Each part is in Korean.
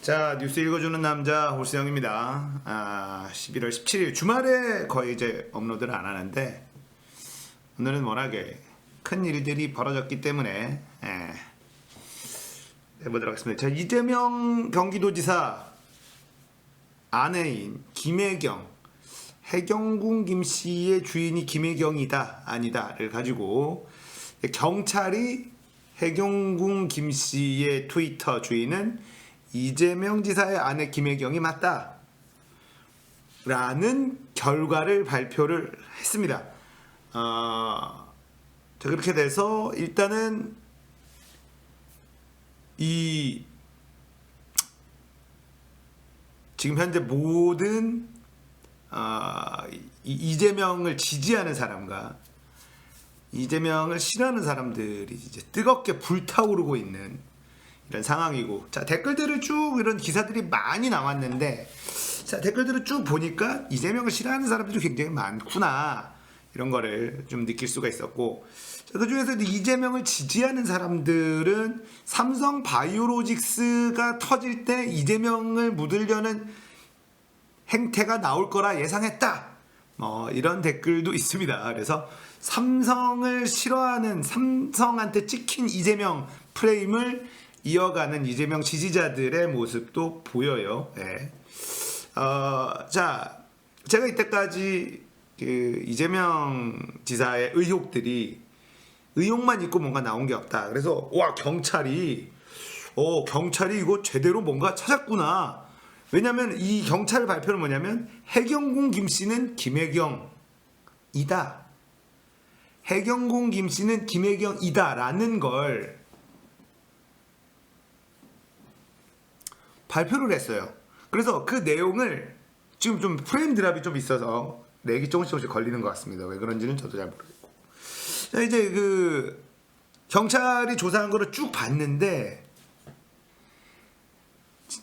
자, 뉴스 읽어주는 남자 홀수영입니다. 11월 17일 주말에 거의 이제 업로드를 안 하는데 오늘은 워낙에 큰 일들이 벌어졌기 때문에 해보도록 하겠습니다. 자, 이재명 경기도지사 아내인 김혜경, 해경궁 김씨의 주인이 김혜경이다 아니다를 가지고 경찰이 해경궁 김씨의 트위터 주인은 이재명 지사의 아내 김혜경이 맞다 라는 결과를 발표를 했습니다. 자, 그렇게 돼서 일단은 지금 현재 모든 이재명을 지지하는 사람과 이재명을 싫어하는 사람들이 이제 뜨겁게 불타오르고 있는 이런 상황이고, 자, 댓글들을 쭉 이런 기사들이 많이 나왔는데, 자, 댓글들을 쭉 보니까 이재명을 싫어하는 사람들이 굉장히 많구나 이런 거를 좀 느낄 수가 있었고, 자, 그중에서 이재명을 지지하는 사람들은 삼성 바이오로직스가 터질 때 이재명을 묻으려는 행태가 나올 거라 예상했다, 이런 댓글도 있습니다. 그래서 삼성을 싫어하는, 삼성한테 찍힌 이재명 프레임을 이어가는 이재명 지지자들의 모습도 보여요. 자, 제가 이때까지 그 이재명 지사의 의혹만 있고 뭔가 나온 게 없다. 그래서 와, 경찰이 이거 제대로 뭔가 찾았구나. 왜냐면 이 경찰 발표는 뭐냐면 해경궁 김씨는 김혜경이다, 해경궁 김씨는 김혜경이다 라는 걸 발표를 했어요. 그래서 그 내용을 지금 좀 프레임 드랍이 좀 있어서 렉이 조금씩 걸리는 것 같습니다. 왜 그런지는 저도 잘 모르겠고. 자, 이제 그 경찰이 조사한 거를 쭉 봤는데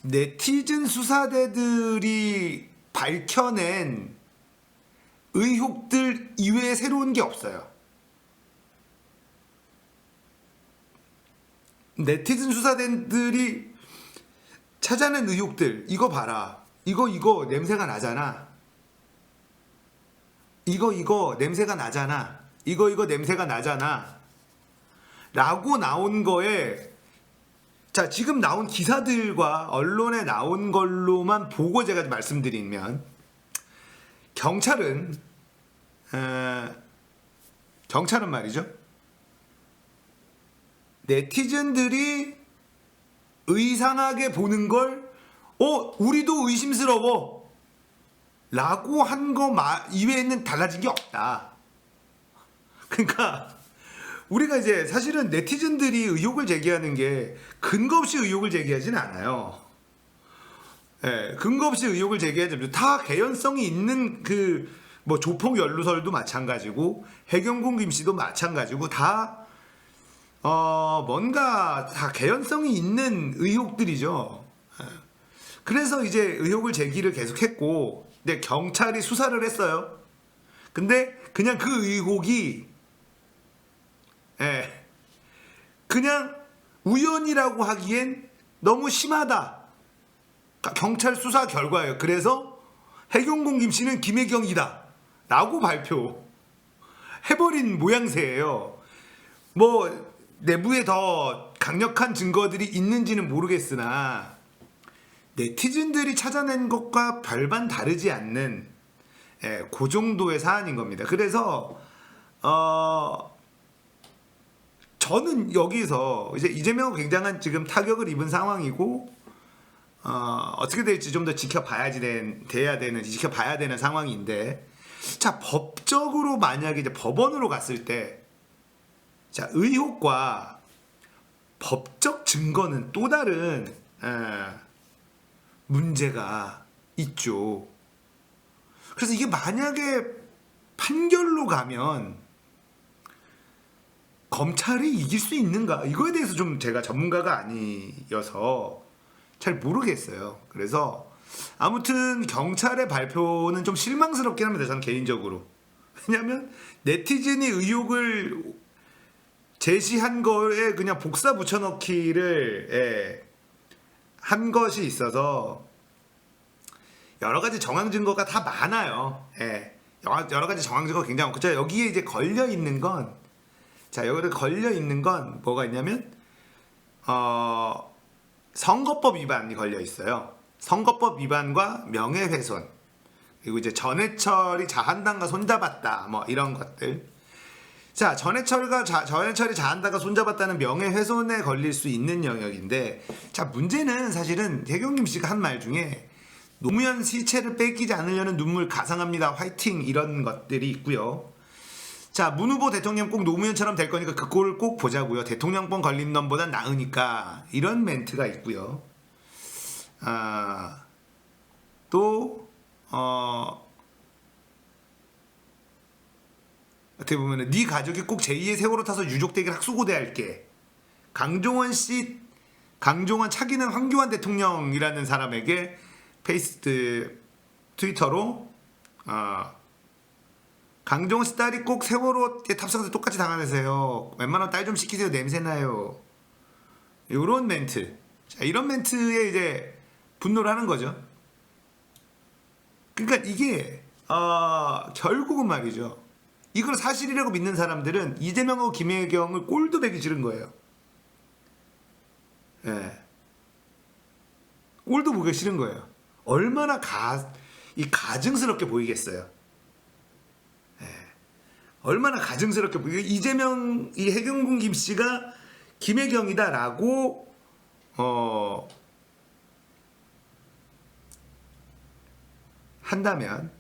네티즌 수사대들이 밝혀낸 의혹들 이외에 새로운 게 없어요. 네티즌 수사대들이 찾아낸 의혹들, 이거 봐라, 이거 냄새가 나잖아, 이거 냄새가 나잖아, 이거 냄새가 나잖아 라고 나온 거에, 자, 지금 나온 기사들과 언론에 나온 걸로만 보고 제가 말씀드리면, 경찰은 말이죠, 네티즌들이 의상하게 보는 걸 우리도 의심스러워 라고 한 거 이외에는 달라진 게 없다. 그러니까 우리가 이제 사실은 네티즌들이 의혹을 제기하는 게 근거 없이 의혹을 제기하진 않아요. 근거 없이 의혹을 제기하지, 다 개연성이 있는 그 뭐 조폭 연루설도 마찬가지고 해경궁 김씨도 마찬가지고 다 뭔가 다 개연성이 있는 의혹들이죠. 그래서 이제 의혹을 제기를 계속했고, 근데 경찰이 수사를 했어요. 근데 그냥 그 의혹이 그냥 우연이라고 하기엔 너무 심하다. 경찰 수사 결과예요. 그래서 해경궁 김씨는 김혜경이다 라고 발표해버린 모양새예요. 뭐 내부에 더 강력한 증거들이 있는지는 모르겠으나 네티즌들이 찾아낸 것과 별반 다르지 않는 그 정도의 사안인 겁니다. 그래서 저는 여기서 이제 이재명은 굉장한 지금 타격을 입은 상황이고, 어떻게 될지 좀 더 지켜봐야 되는 상황인데, 자, 법적으로 만약에 이제 법원으로 갔을 때, 자, 의혹과 법적 증거는 또 다른 문제가 있죠. 그래서 이게 만약에 판결로 가면 검찰이 이길 수 있는가, 이거에 대해서 좀 제가 전문가가 아니어서 잘 모르겠어요. 그래서 아무튼 경찰의 발표는 좀 실망스럽긴 합니다, 저는 개인적으로. 왜냐하면 네티즌이 의혹을 제시한 거에 그냥 복사 붙여넣기를 한 것이 있어서 여러 가지 정황 증거가 다 많아요. 예. 여러 가지 정황 증거가 굉장히 많고, 여기에 이제 걸려 있는 건, 여기 걸려 있는 건 뭐가 있냐면, 선거법 위반이 걸려 있어요. 선거법 위반과 명예훼손, 그리고 이제 전해철이 자한당과 손잡았다, 뭐 이런 것들. 자, 전해철이 자한당과 손잡았다는 명예훼손에 걸릴 수 있는 영역인데, 자, 문제는 사실은 해경김 씨가 한 말 중에 노무현 시체를 뺏기지 않으려는 눈물 가상합니다, 화이팅, 이런 것들이 있고요. 자, 문 후보 대통령 꼭 노무현처럼 될 거니까 그 꼴을 꼭 보자고요. 대통령권 걸린 놈보단 나으니까, 이런 멘트가 있고요. 또 어떻게 보면은 네 가족이 꼭 제2의 세월호 타서 유족되길 학수고대할게. 강종원 차기는 황교안 대통령이라는 사람에게 트위터로 강종원 씨 딸이 꼭 세월호에 탑승해서 똑같이 당하세요. 웬만하면 딸 좀 시키세요. 냄새나요. 이런 멘트. 자, 이런 멘트에 이제 분노를 하는 거죠. 그러니까 이게 결국은 말이죠. 이걸 사실이라고 믿는 사람들은 이재명하고 김혜경을 꼴도 보기 싫은 거예요. 예. 꼴도 보기 싫은 거예요. 얼마나 가증스럽게 보이겠어요. 예. 얼마나 가증스럽게 보이게, 이재명, 이 해경군 김씨가 김혜경이다라고 한다면,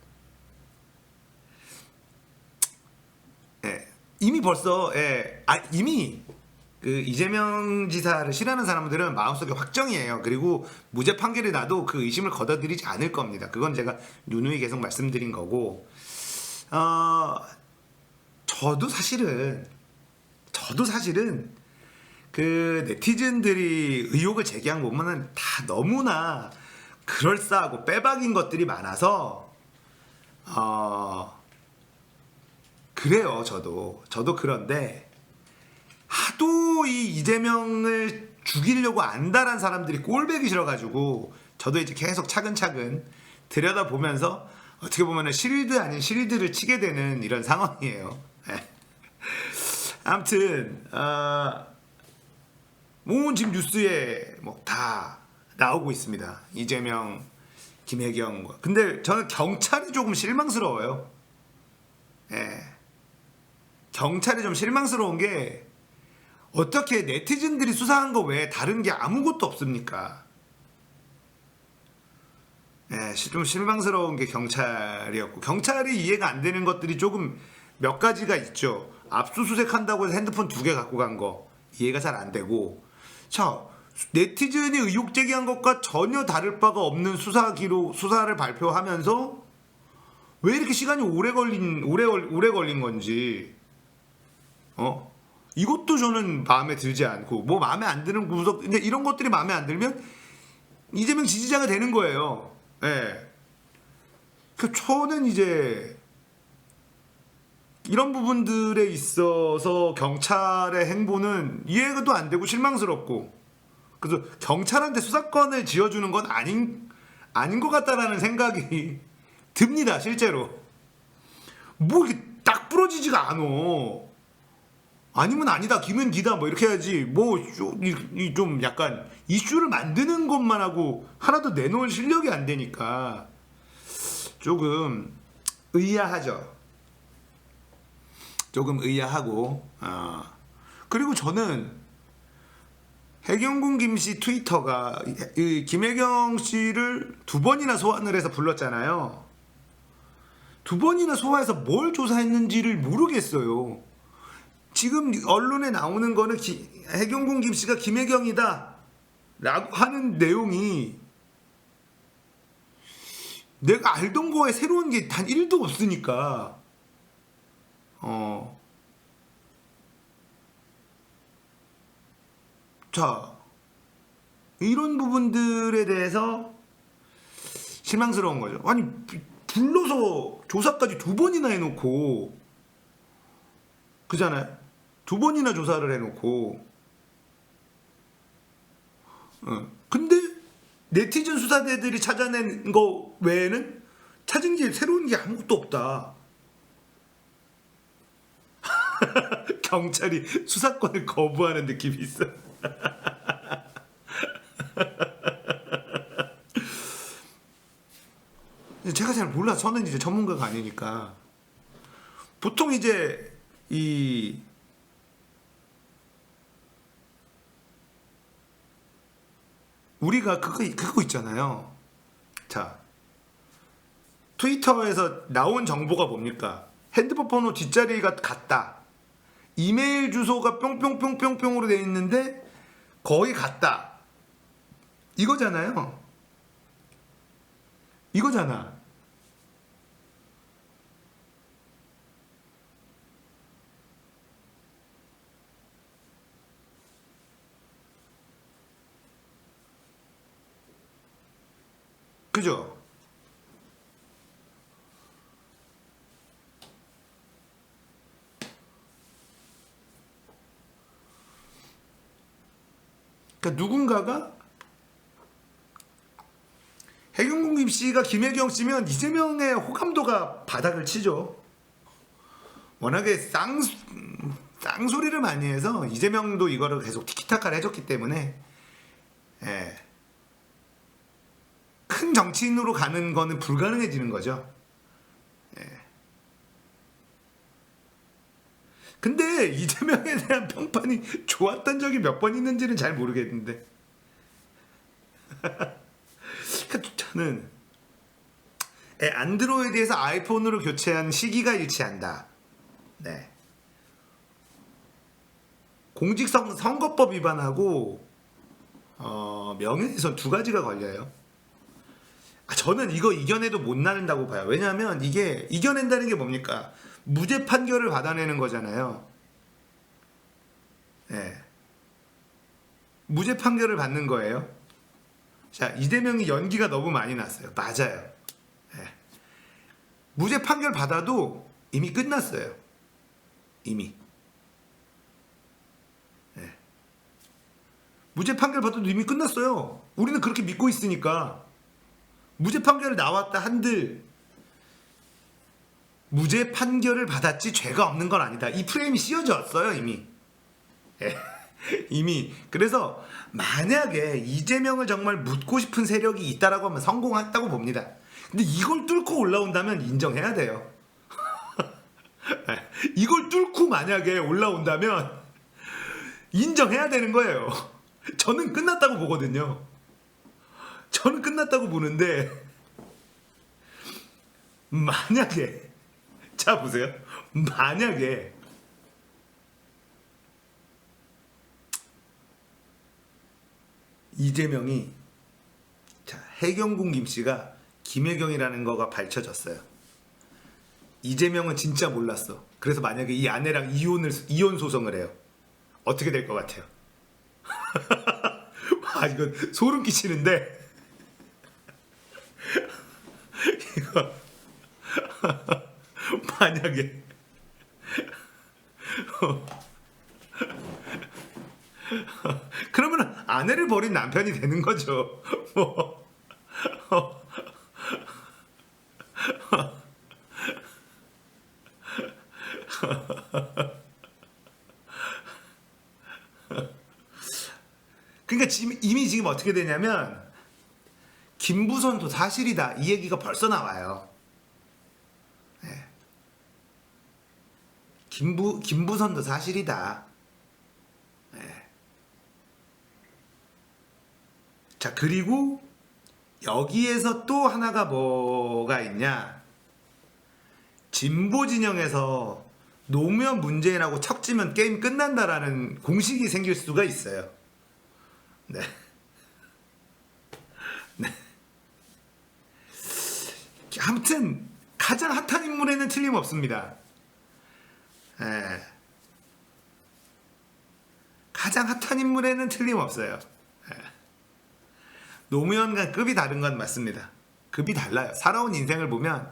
이미 벌써 이미 그 이재명 지사를 싫어하는 사람들은 마음속에 확정이에요. 그리고 무죄 판결이 나도 그 의심을 걷어들이지 않을 겁니다. 그건 제가 누누이 계속 말씀드린 거고, 저도 사실은 그 네티즌들이 의혹을 제기한 거 보면은 다 너무나 그럴싸하고 빼박인 것들이 많아서 그래요. 저도 그런데 하도 이 이재명을 죽이려고 안달한 사람들이 꼴배기 싫어가지고 저도 이제 계속 차근차근 들여다보면서 어떻게 보면은 실드 아닌 실드를 치게 되는 이런 상황이에요. 아무튼 뭐 지금 뉴스에 뭐 다 나오고 있습니다. 이재명, 김혜경과. 근데 저는 경찰이 조금 실망스러워요. 경찰이 좀 실망스러운 게, 어떻게 네티즌들이 수사한 거 외에 다른 게 아무것도 없습니까? 좀 실망스러운 게 경찰이었고, 경찰이 이해가 안 되는 것들이 조금 몇 가지가 있죠. 압수수색한다고 해서 핸드폰 2개 갖고 간 거 이해가 잘 안 되고, 자, 네티즌이 의혹 제기한 것과 전혀 다를 바가 없는 수사를 발표하면서 왜 이렇게 시간이 오래 걸린 건지, 이것도 저는 마음에 들지 않고, 뭐 마음에 안 드는 구석, 근데 이런 것들이 마음에 안 들면 이재명 지지자가 되는 거예요. 그 저는 이제 이런 부분들에 있어서 경찰의 행보는 이해도 안 되고 실망스럽고, 그래서 경찰한테 수사권을 지어주는 건 아닌 것 같다라는 생각이 듭니다. 실제로 뭐 이렇게 딱 부러지지가 않아. 아니면 아니다, 기면 기다, 뭐 이렇게 해야지. 뭐 좀 약간 이슈를 만드는 것만 하고 하나도 내놓을 실력이 안 되니까 조금 의아하죠. 조금 의아하고, 그리고 저는 해경군 김씨 트위터가 김혜경 씨를 2번이나 소환을 해서 불렀잖아요. 2번이나 소환해서 뭘 조사했는지를 모르겠어요. 지금 언론에 나오는 거는 해경군 김씨가 김혜경이다 라고 하는 내용이 내가 알던 거에 새로운 게 단 1도 없으니까, 자, 이런 부분들에 대해서 실망스러운 거죠. 아니, 불러서 조사까지 2번이나 해놓고, 그잖아요. 2번이나 조사를 해놓고, 근데 네티즌 수사대들이 찾아낸 거 외에는 찾은 게 새로운 게 아무것도 없다. 경찰이 수사권을 거부하는 느낌이 있어. 제가 잘 몰라. 저는 이제 전문가가 아니니까. 보통 이제 이 우리가 그거 있잖아요. 자, 트위터에서 나온 정보가 뭡니까? 핸드폰 번호 뒷자리가 같다. 이메일 주소가 뿅뿅뿅뿅뿅으로 돼 있는데 거의 같다. 이거잖아요. 이거잖아. 그죠? 그러니까 누군가가 해경궁 김씨가 김혜경 씨면 이재명의 호감도가 바닥을 치죠. 워낙에 쌍소리를 많이 해서 이재명도 이거를 계속 티키타카를 해줬기 때문에 예, 큰 정치인으로 가는 거는 불가능해지는 거죠. 예. 근데 이재명에 대한 평판이 좋았던 적이 몇 번 있는지는 잘 모르겠는데 저는 안드로이드에서 아이폰으로 교체한 시기가 일치한다. 네. 공직선거법 위반하고 명예훼손 두 가지가 걸려요. 저는 이거 이겨내도 못 나는다고 봐요. 왜냐하면 이게 이겨낸다는 게 뭡니까? 무죄 판결을 받아내는 거잖아요. 네. 무죄 판결을 받는 거예요. 자, 이재명이 연기가 너무 많이 났어요. 맞아요. 네. 무죄 판결 받아도 이미 끝났어요. 이미. 네. 무죄 판결 받아도 이미 끝났어요. 우리는 그렇게 믿고 있으니까. 무죄 판결 나왔다 한들 무죄 판결을 받았지 죄가 없는 건 아니다. 이 프레임이 씌워졌어요 이미. 네. 이미. 그래서 만약에 이재명을 정말 묻고 싶은 세력이 있다라고 하면 성공했다고 봅니다. 근데 이걸 뚫고 올라온다면 인정해야 돼요. 이걸 뚫고 만약에 올라온다면 인정해야 되는 거예요. 저는 끝났다고 보거든요. 저는 끝났다고 보는데 만약에 자 보세요. 만약에 이재명이 자 해경궁 김씨가 김혜경이라는 거가 밝혀졌어요. 이재명은 진짜 몰랐어. 그래서 만약에 이 아내랑 이혼 소송을 해요. 어떻게 될 것 같아요? 와 이건 소름 끼치는데 이거 만약에 그러면 아내를 버린 남편이 되는 거죠. 뭐. 그러니까 이미 지금 어떻게 되냐면 김부선도 사실이다 이 얘기가 벌써 나와요. 네. 김부선도 사실이다. 네. 자 그리고 여기에서 또 하나가 뭐가 있냐? 진보 진영에서 노무현 문재인하고 척지면 게임 끝난다라는 공식이 생길 수가 있어요. 네. 네. 아무튼 가장 핫한 인물에는 틀림없습니다. 네. 가장 핫한 인물에는 틀림없어요. 네. 노무현과 급이 다른 건 맞습니다. 급이 달라요. 살아온 인생을 보면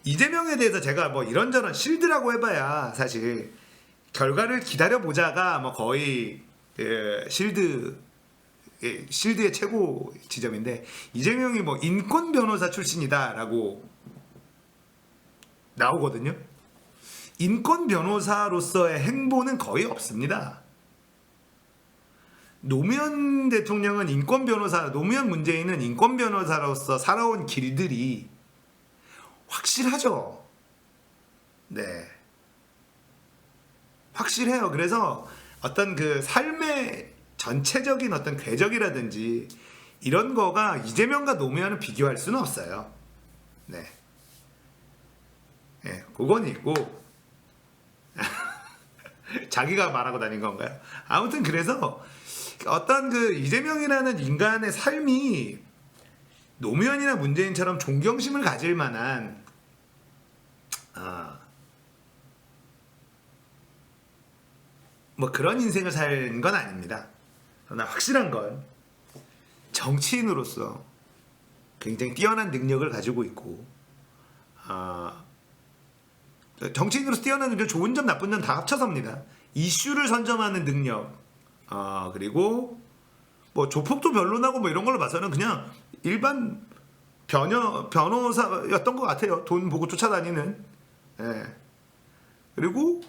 이재명에 대해서 제가 뭐 이런저런 실드라고 해봐야 사실 결과를 기다려보자가 뭐 거의 실드 실드의 최고 지점인데 이재명이 뭐 인권 변호사 출신이다라고 나오거든요. 인권 변호사로서의 행보는 거의 없습니다. 노무현 대통령은 인권 변호사, 노무현 문재인은 인권 변호사로서 살아온 길들이 확실하죠. 네. 확실해요. 그래서 어떤 그 삶의 전체적인 어떤 궤적이라든지 이런 거가 이재명과 노무현을 비교할 수는 없어요. 네. 네, 그건 있고 자기가 말하고 다닌 건가요? 아무튼 그래서 어떤 그 이재명이라는 인간의 삶이 노무현이나 문재인처럼 존경심을 가질 만한 뭐 그런 인생을 산 건 아닙니다. 그러나 확실한 건 정치인으로서 굉장히 뛰어난 능력을 가지고 있고 정치인으로서 뛰어난 능력, 좋은 점 나쁜 점 다 합쳐서입니다. 이슈를 선점하는 능력, 그리고 뭐 조폭도 변론하고 뭐 이런 걸로 봐서는 그냥 일반 변호사였던 것 같아요. 돈 보고 쫓아다니는. 예. 그리고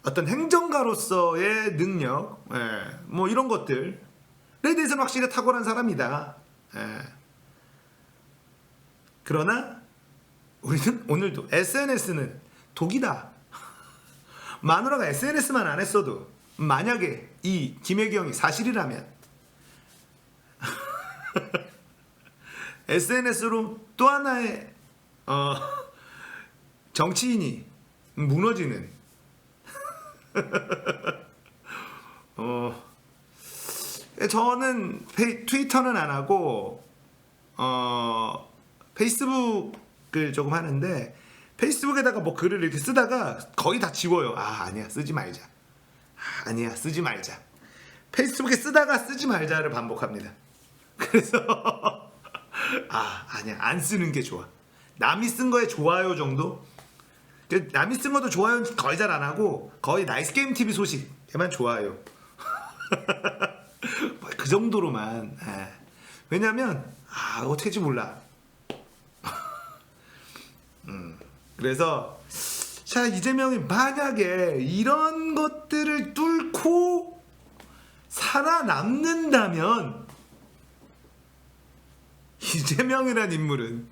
어떤 행정가로서의 능력, 뭐 이런 것들에 대해서는 확실히 탁월한 사람이다. 그러나 우리는 오늘도 SNS는 독이다. 마누라가 SNS만 안 했어도 만약에 이 김혜경이 사실이라면 SNS로 또 하나의 정치인이 무너지는 저는 트위터는 안 하고 페이스북을 조금 하는데 페이스북에다가 뭐 글을 이렇게 쓰다가 거의 다 지워요. 아니야 쓰지 말자. 아니야 쓰지 말자. 페이스북에 쓰다가 쓰지 말자를 반복합니다. 그래서 아니야 안 쓰는 게 좋아. 남이 쓴 거에 좋아요 정도. 남이 쓴 것도 좋아요는 거의 잘 안 하고 거의 나이스 게임 TV 소식에만 좋아요. 그 정도로만. 왜냐면 어떻게 할지 몰라. 그래서 자 이재명이 만약에 이런 것들을 뚫고 살아남는다면 이재명이란 인물은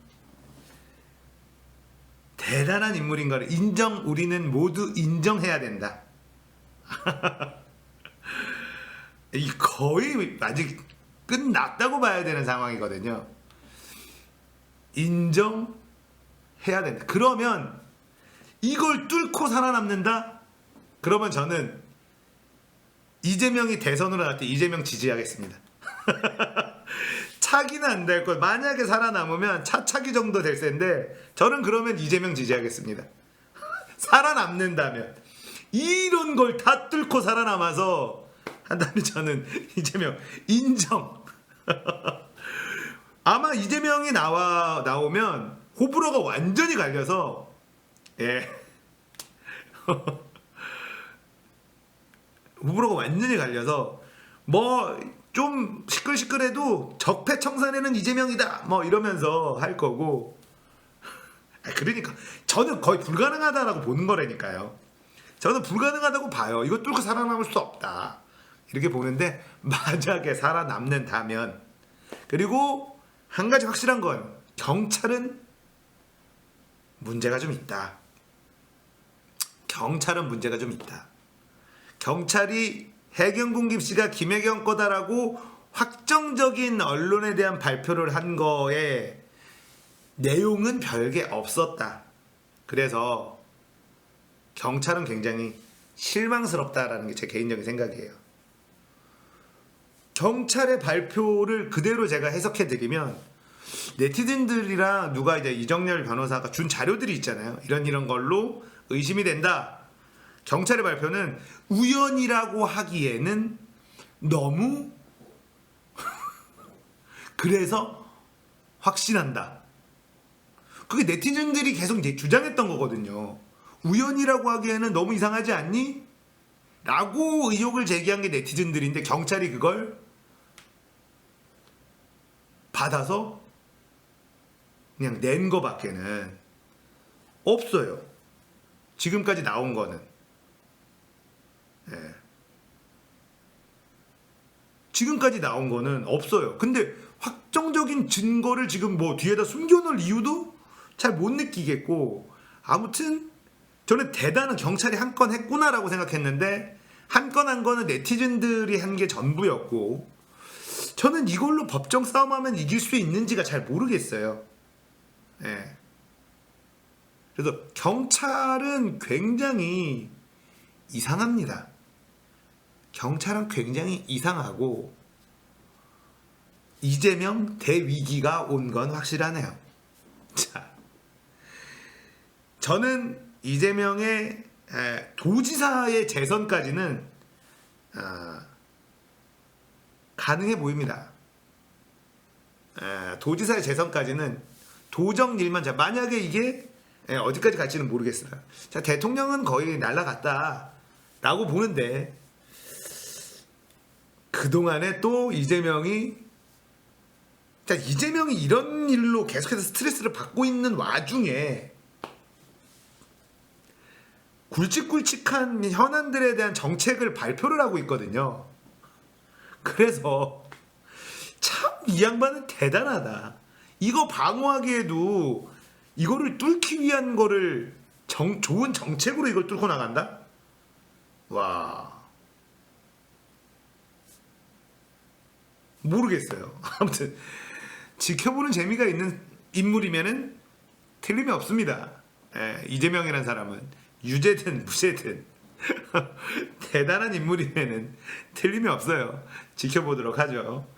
대단한 인물인 걸 우리는 모두 인정해야 된다. 이 거의 아직 끝났다고 봐야 되는 상황이거든요. 인정해야 된다. 그러면 이걸 뚫고 살아남는다? 그러면 저는 이재명이 대선으로 나갈 때 이재명 지지하겠습니다. 차기는 안 될 것. 만약에 살아남으면 차차기 정도 될 텐데 저는 그러면 이재명 지지하겠습니다. 살아남는다면 이런 걸 다 뚫고 살아남아서 한다면 저는 이재명 인정. 아마 이재명이 나오면 호불호가 완전히 갈려서 호불호가 완전히 갈려서 뭐 좀 시끌시끌해도 적폐청산에는 이재명이다 뭐 이러면서 할 거고. 그러니까 저는 거의 불가능하다라고 보는 거라니까요. 저는 불가능하다고 봐요. 이거 뚫고 살아남을 수 없다 이렇게 보는데 만약에 살아남는다면. 그리고 한 가지 확실한 건 경찰은 문제가 좀 있다. 경찰은 문제가 좀 있다. 경찰이 해경군 김씨가 김혜경 거다라고 확정적인 언론에 대한 발표를 한 거에 내용은 별게 없었다. 그래서 경찰은 굉장히 실망스럽다라는 게 제 개인적인 생각이에요. 경찰의 발표를 그대로 제가 해석해 드리면 네티즌들이랑 누가 이제 이정열 변호사가 준 자료들이 있잖아요. 이런 걸로 의심이 된다. 경찰의 발표는 우연이라고 하기에는 너무 그래서 확신한다. 그게 네티즌들이 계속 이제 주장했던 거거든요. 우연이라고 하기에는 너무 이상하지 않니? 라고 의혹을 제기한 게 네티즌들인데 경찰이 그걸 받아서 그냥 낸 거밖에는 없어요. 지금까지 나온 거는. 예. 지금까지 나온 거는 없어요. 근데 확정적인 증거를 지금 뭐 뒤에다 숨겨놓을 이유도 잘 못 느끼겠고, 아무튼 저는 대단한 경찰이 한 건 했구나라고 생각했는데 한 건 한 거는 네티즌들이 한 게 전부였고, 저는 이걸로 법정 싸움하면 이길 수 있는지가 잘 모르겠어요. 예. 그래서 경찰은 굉장히 이상합니다. 경찰은 굉장히 이상하고 이재명 대위기가 온 건 확실하네요. 자, 저는 이재명의 도지사의 재선까지는 가능해 보입니다. 도지사의 재선까지는 도정일만, 자, 만약에 이게 어디까지 갈지는 모르겠어요. 자, 대통령은 거의 날라갔다라고 보는데, 그동안에 또 이재명이 이런 일로 계속해서 스트레스를 받고 있는 와중에 굵직굵직한 현안들에 대한 정책을 발표를 하고 있거든요. 그래서 참 이 양반은 대단하다. 이거 방어하기에도 이거를 뚫기 위한 거를 좋은 정책으로 이걸 뚫고 나간다? 와, 모르겠어요. 아무튼 지켜보는 재미가 있는 인물이면은 틀림이 없습니다. 이재명이라는 사람은 유죄든 무죄든 대단한 인물이면은 틀림이 없어요. 지켜보도록 하죠.